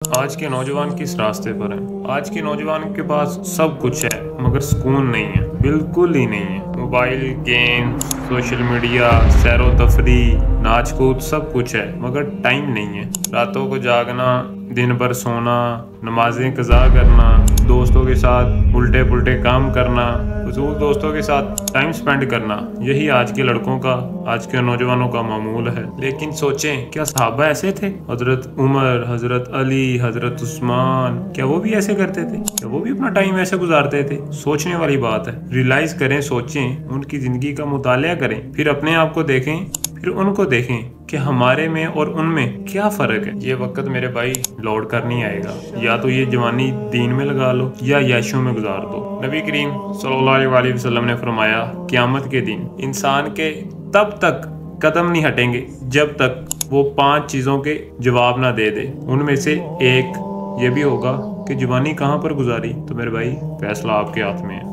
آج کے نوجوان کس راستے پر ہیں؟ آج کے نوجوان کے پاس سب کچھ ہے مگر سکون نہیں ہے، بالکل ہی نہیں ہے۔ موبائل گیم، سوشل میڈیا، سیر و تفریح، ناچ کود سب کچھ ہے مگر ٹائم نہیں ہے۔ راتوں کو جاگنا، دن بھر سونا، نمازیں قضا کرنا، دوستوں کے ساتھ الٹے پلٹے کام کرنا، فضول دوستوں کے ساتھ ٹائم سپینڈ کرنا، یہی آج کے لڑکوں کا، آج کے نوجوانوں کا معمول ہے۔ لیکن سوچیں، کیا صحابہ ایسے تھے؟ حضرت عمر، حضرت علی، حضرت عثمان، کیا وہ بھی ایسے کرتے تھے؟ کیا وہ بھی اپنا ٹائم ایسے گزارتے تھے؟ سوچنے والی بات ہے۔ ریلائز کریں، سوچیں، ان کی زندگی کا مطالعہ کریں، پھر اپنے آپ کو دیکھیں، پھر ان کو دیکھیں کہ ہمارے میں اور ان میں کیا فرق ہے۔ یہ وقت میرے بھائی لوٹ کر نہیں آئے گا، یا تو یہ جوانی دین میں لگا لو یا یاشوں میں گزار دو۔ نبی کریم صلی اللہ علیہ وسلم نے فرمایا، قیامت کے دن انسان کے تب تک قدم نہیں ہٹیں گے جب تک وہ 5 چیزوں کے جواب نہ دے دے۔ ان میں سے ایک یہ بھی ہوگا کہ جوانی کہاں پر گزاری۔ تو میرے بھائی، فیصلہ آپ کے ہاتھ میں ہے۔